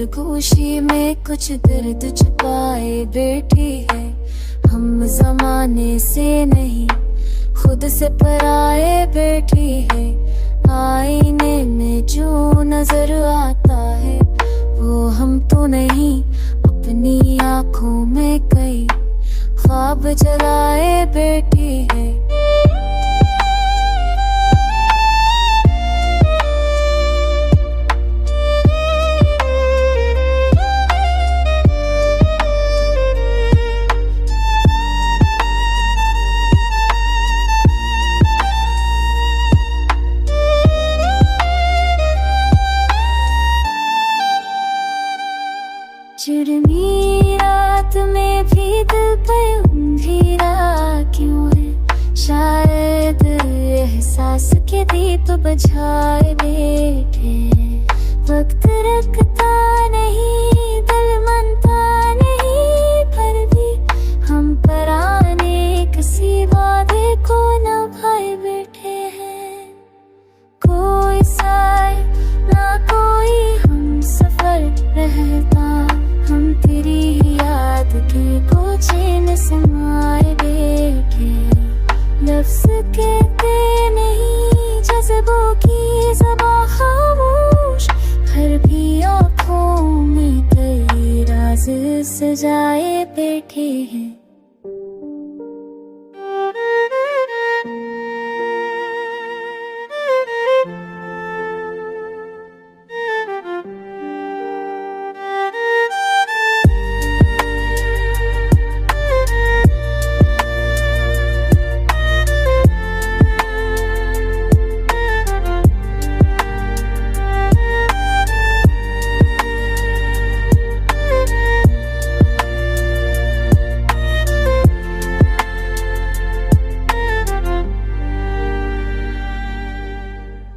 सरगोशी में कुछ दर्द छुपाए बैठी है। हम जमाने से नहीं खुद से पराए बैठी है। आईने में जो नजर आता है वो हम तो नहीं, अपनी आँखों में कई ख्वाब जलाए बैठी है। चिड़नी रात में भी दिल पे अंधेरा क्यों है? शायद एहसास के दीप बुझाए बैठे। वक्त रखता नहीं, दिल मानता नहीं, फिर भी हम पराने किसी वादे को निभाए बैठे हैं। कोई साय ना कोई हम सफर रहता, हम तेरी याद के कोचेन समाए बैठे। लफ्ज़ कहते नहीं, जज़्बों की ज़बां खामोश, फिर भी आँखों में कई राज़ सजाए बैठे हैं।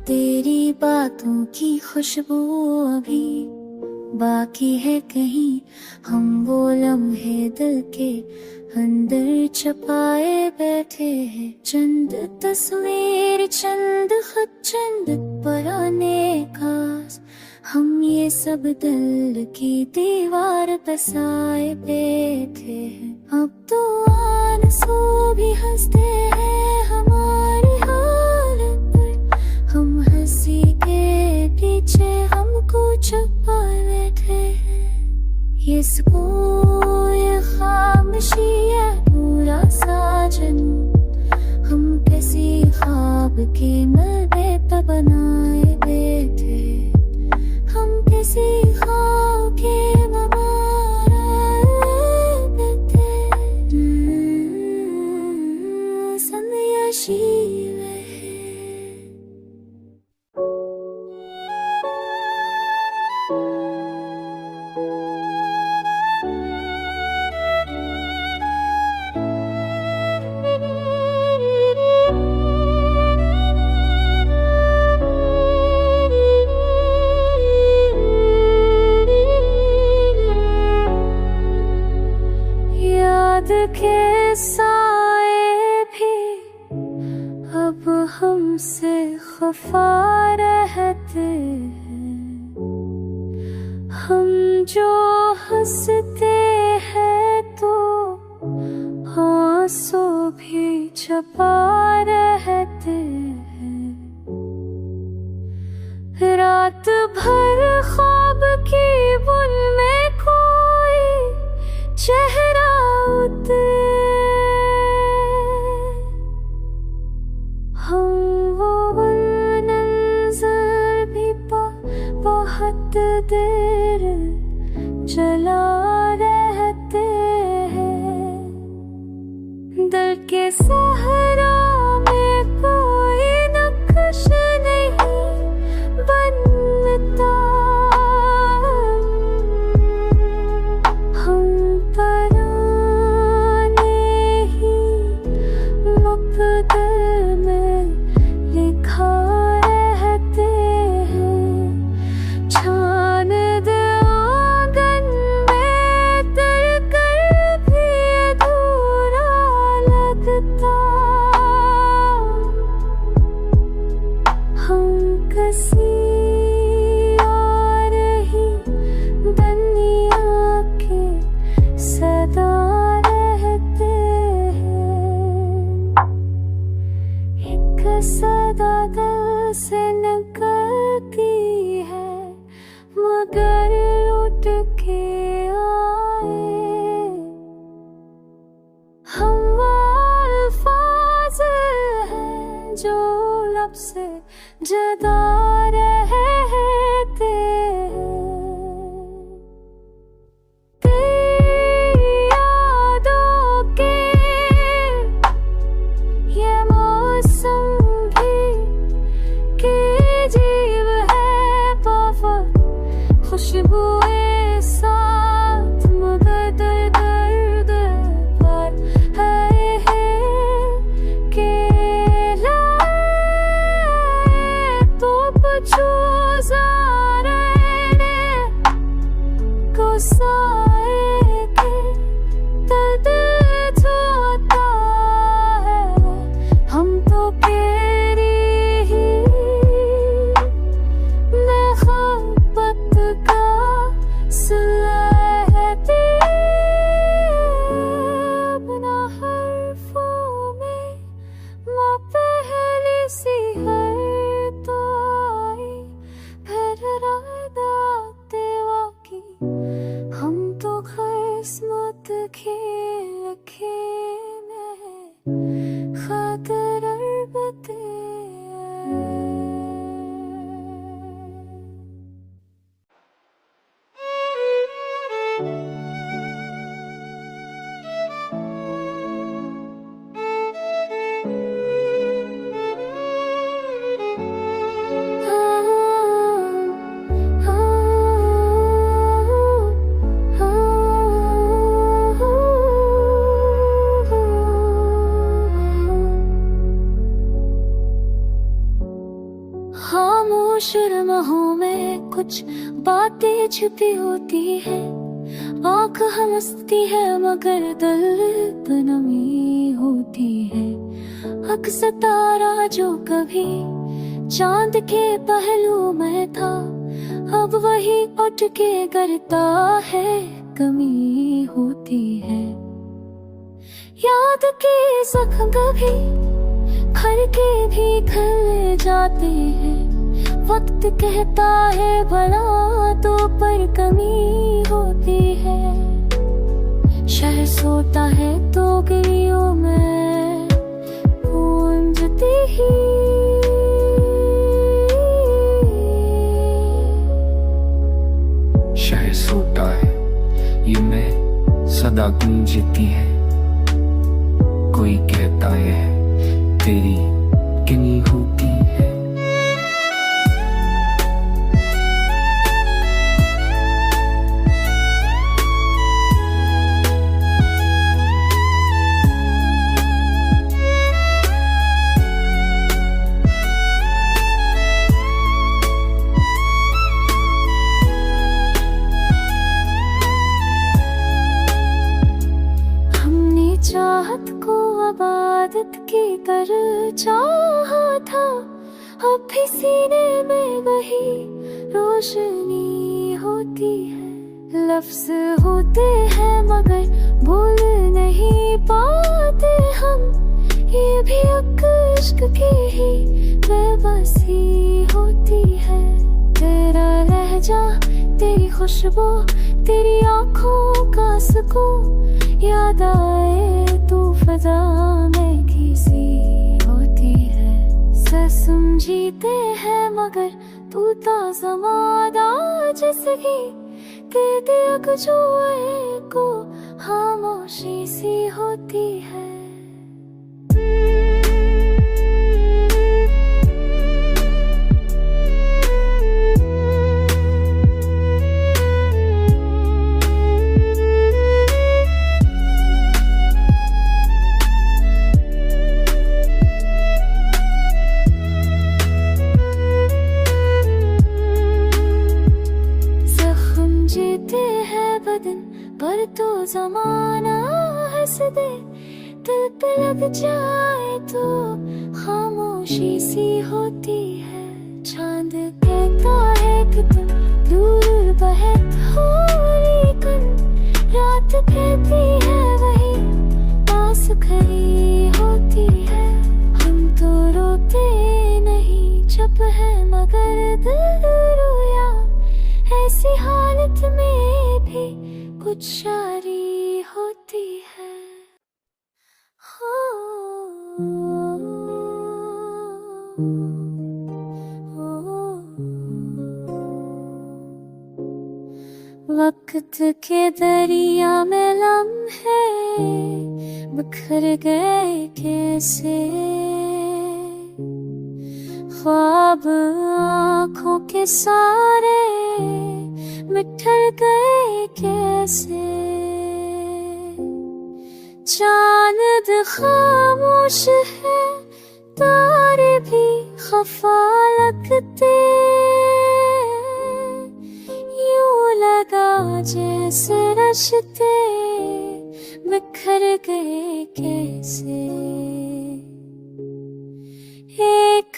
तेरी बातों की खुशबू अभी बाकी है कहीं। हम वो लम्हे दिल के अंदर छुपाए बैठे हैं। चंद तस्वीर, चंद खत, चंद पुराने खास, हम ये सब दिल की दीवार बसाए बैठे हैं। अब तो आंसू भी हंसते हैं हमारी हालत पर, हम हंसी के पीछे हमको छुपाए बैठे हैं। ये सुकून, ये खामोशी, ये पूरा साजन, हम किसी ख्वाब के मलबे पे बनाए बैठे। हम किसी ख्वाब के के साए भी अब हमसे खफा रहते हैं। हम जो हंसते हैं तो आंसू भी छुपा रहते हैं। रात भर ख्वाब की बुन में कोई चेहरा हम वो मंज़र भी बहुत देर चला रहते हैं। दिल के सहरा में कोई नक्श नहीं बनता, हम दिल में लिखा रहते हैं। छानद आंगन में दिल कर भी अधूरा लगता। जो लब से जुदा रहते हैं। तेरी यादों के ये मौसम भी के जीव है बहुत खुशबुएं साथ, मगर दर्द पर है के लाए तो पछू जाने को साए के दर्द धोता है। हम तो तेरी ही मोहब्बत का सुलहते अपना हर्फों में माँ पहली सी है तो आई फिर रादाते वाकी। हम तो किस्मत के लिखे खातिर बते। खामोश लम्हों में कुछ बातें छुपी होती है। आँख हंसती है मगर दिल पे नमी होती है। अक सितारा जो कभी चांद के पहलू में था, अब वही उठ के गिरता है, कमी होती है। याद के जख्म कभी खर के भी खिल जाते हैं। वक्त कहता है भला तो पर कमी होती है। शहर सोता है तो गलियों में गूंजती ही शहर सोता है ये मैं सदा गूंजती है। कोई कहता है तेरी किनी होती है। चाहत को आबादत की तरह चाहा था, अब भी सीने में वही रोशनी होती है। लफ्ज होते हैं मगर बोल नहीं पाते हम, ये भी इश्क की ही बेबसी होती है। तेरा लहजा, तेरी खुशबू, तेरी आँखों का सुकून याद आए तू फजा में किसी होती है। सर समझीते हैं मगर तू ताज़ा मादा जैसे तेरे जो को खामोशी सी होती है। बदन पर तो जमाना हंस दे, दिल पे लग जाए तो खामोशी सी होती है। चांद कहता है कि तुम दूर बहत हो, लेकिन रात कहती है वही पास खड़ी होती है। हम तो रोते नहीं चुप है मगर दिल रोया, ऐसी हालत में भी कुछ शायरी होती है। हो वक्त के दरिया में लम्हे बिखर गए कैसे, ख्वाब आँखों के सारे बिखर गए कैसे। चांद खामोश है, तारे भी खफा लगते, यूं लगा जैसे रिश्ते बिखर गए कैसे। एक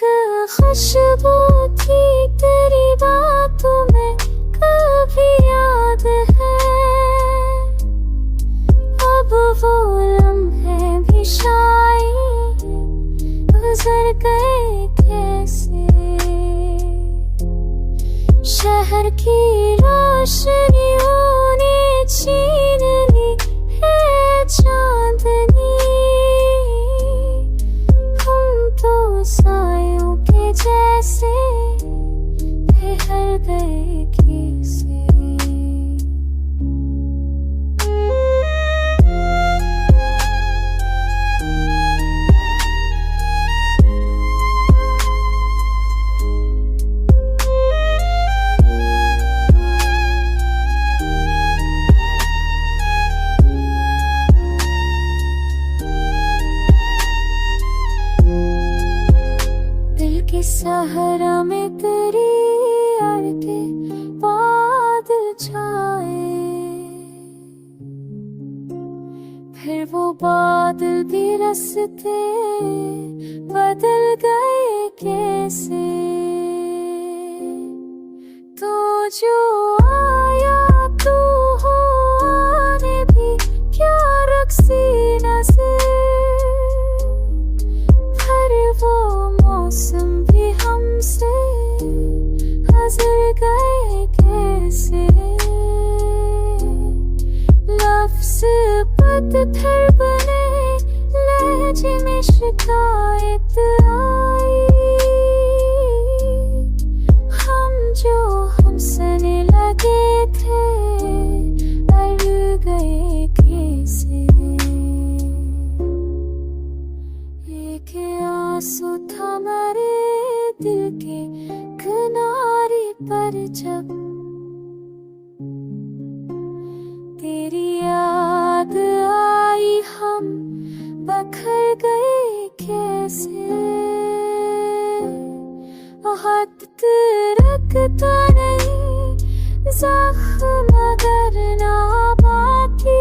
खुशबू थी तेरी बातों में कभी याद है, अब वो लम्हे भी शायद गुजर गए कैसे। शहर की रोशनियों ने छीन ली है चांदनी, हम तो सायों के जैसे बिखर गए कैसे। सहारा में तेरी यार के बादल छाए, फिर वो बादल भी रास्ते बदल गए कैसे। तो जो आया तू हो आने भी क्या रक्सी नजर, फिर वो मौसम हमसे गुजर गए कैसे। लफ्ज़ पत्थर बने, लहजे में शिकायत आई, हम जो हंसने लगे थे डर गए कैसे। एक आंसू था मेरे दिल के किनारे पर, जब तेरी याद आई हम बिखर गए कैसे। हद रखता नहीं जख्म मगर ना बाकी,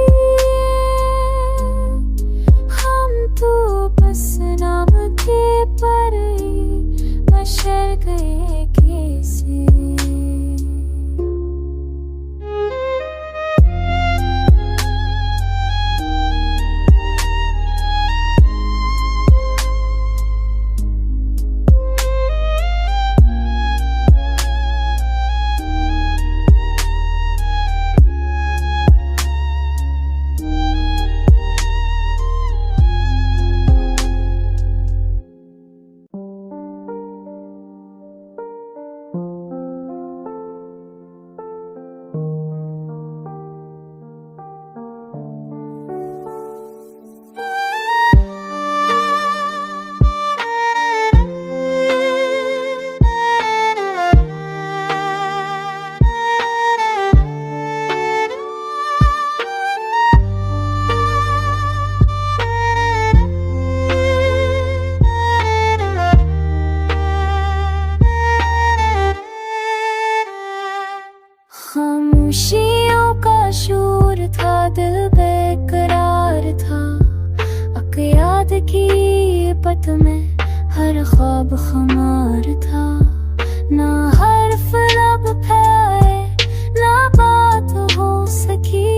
हम तो बस नाम के पर मशर गए कैसे। खामोशियों का शोर था, दिल बेकरार था, अक याद की पत में हर ख्वाब खुमार था। ना हर्फ लब पे आए, ना बात हो सकी,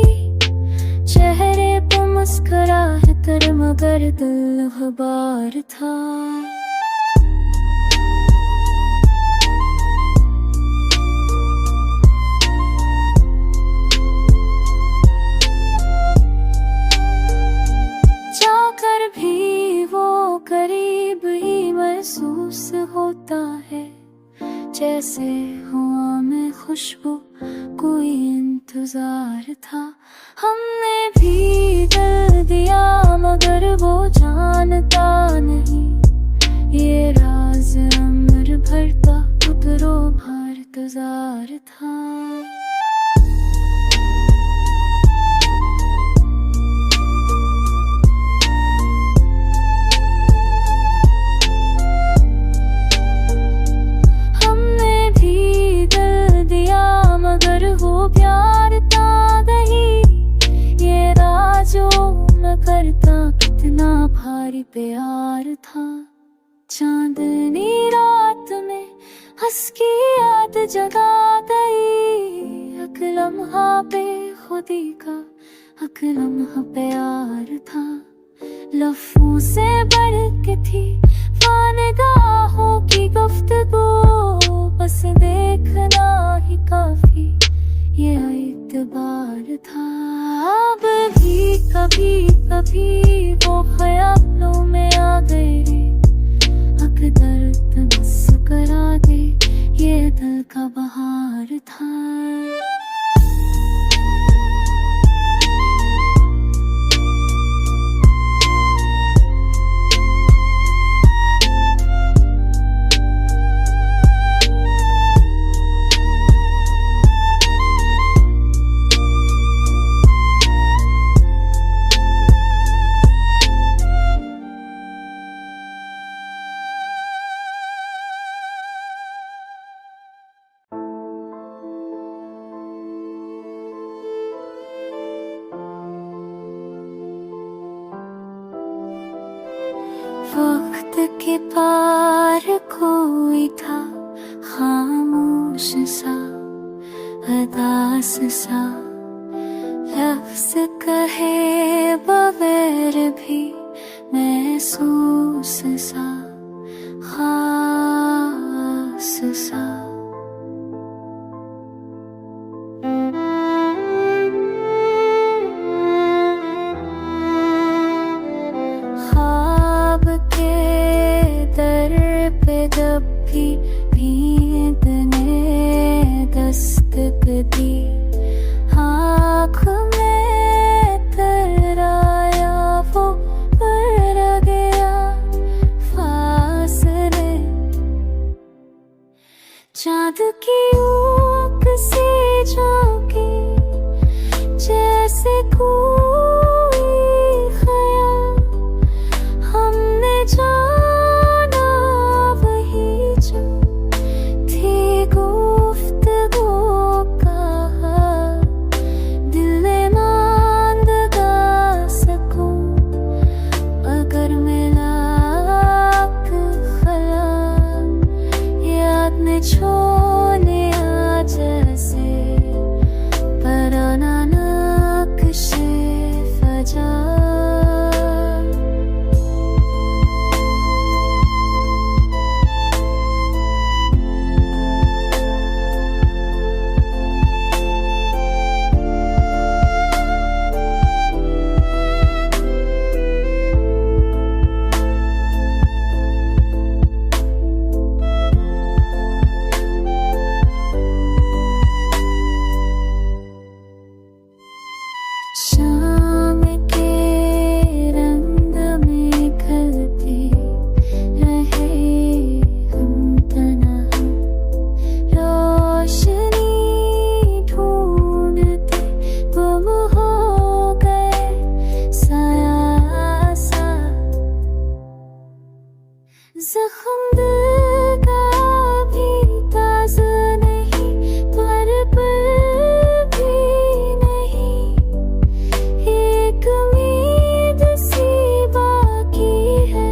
चेहरे पे मुस्कुराहट कर मगर दिल गुबार था। करीब ही महसूस होता है, जैसे हुआ में खुशबू कोई इंतजार था। हमने भी दिल दिया मगर वो जानता नहीं, ये राज अमर भर का उतरो भर तुजार था। कितना भारी प्यार था। चांदनी रात में हंस की याद जगा गई, हक लम्हा पे खुदी का हक लम्हा प्यार था। लफ्ज़ों से बढ़ के थी फानगाहों की गुफ्तगू, बस देखना ही काफी ये इत्बार था। अब भी कभी कभी वो ख्यालों में आ गए, हक दर्द मुस्कुरा दे ये दिल का बहार था। वक्त के पार कोई था खामोश सा, अदास सा, लफ्ज़ कहे बगैर भी महसूस सा, खास सा। जब भी नींद ने दस्तक दी, आँख में तराया वो बढ़ गया फासले। चाँद की ऊक से झोंके जैसे कोई ख्याल, हमने छोने आ जैसे पराना नक्शे फजा। शाम के रंग में खलते रहे हम तन्हा, रोशनी ढूंढते गुम हो गए साया सा। जख्म दिल का भी ताज़ा नहीं, पर भी नहीं, उम्मीद सी बाकी है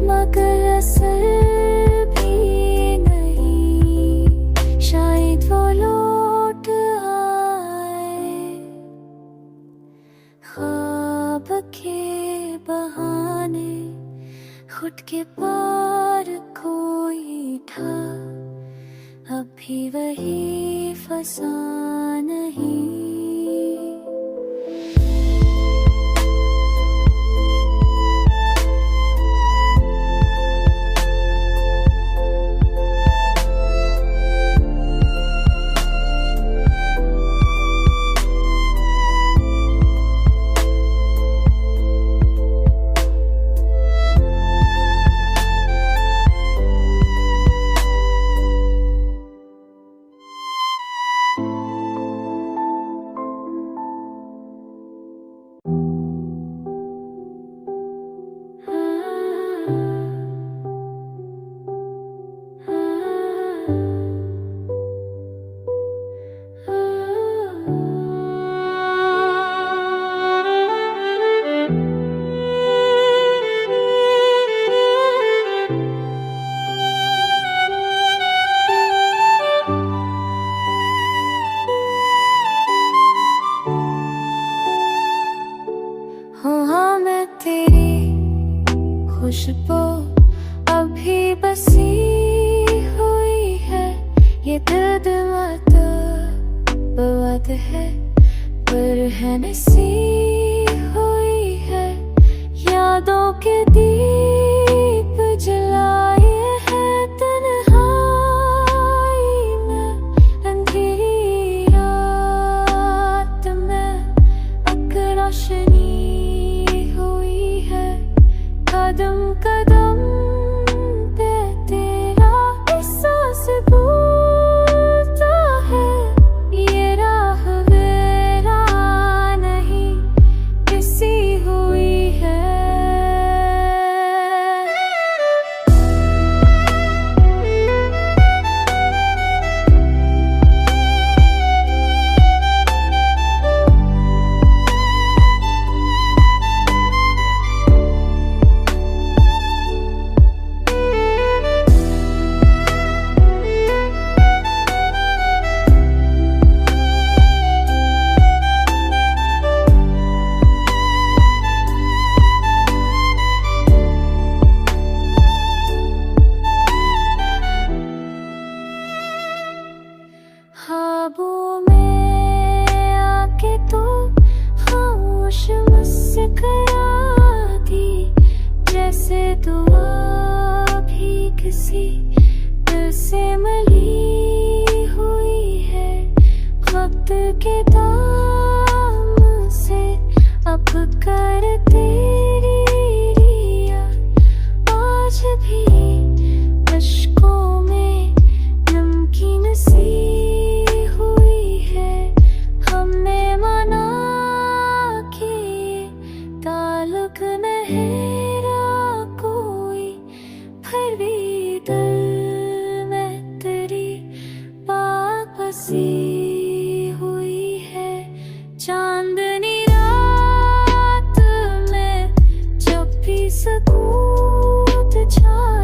मगर असर भी नहीं। शायद वो लौट आए, ख्वाब के बहाने खुद के पार कोई था, अब भी वही फसाना नहीं। खुशबू अभी बसी हुई है। ये दिल मत बात है पर है नसी हुई है। यादों के दीप जलाए हैं तन्हाई में। अंधेरी रात में एक रोशनी हुई है। कदम कदम पे तेरा एहसास बोलता है। ये राह वीरान नहीं किसी हुई है। ख्वाबों में आके तो खामोश मुस्कुरा दी। जैसे दुआ भी किसी दिल से मिली हुई है। वक्त के दाम से अब कर तेरी रिया। आज भी अश्कों में नमकीन सी हुई है। हमने माना कि ताल्लुक मेरा कोई, फिर भी दिल में तेरी बात बसी हुई है। चांदनी रात में जब भी सकूत छा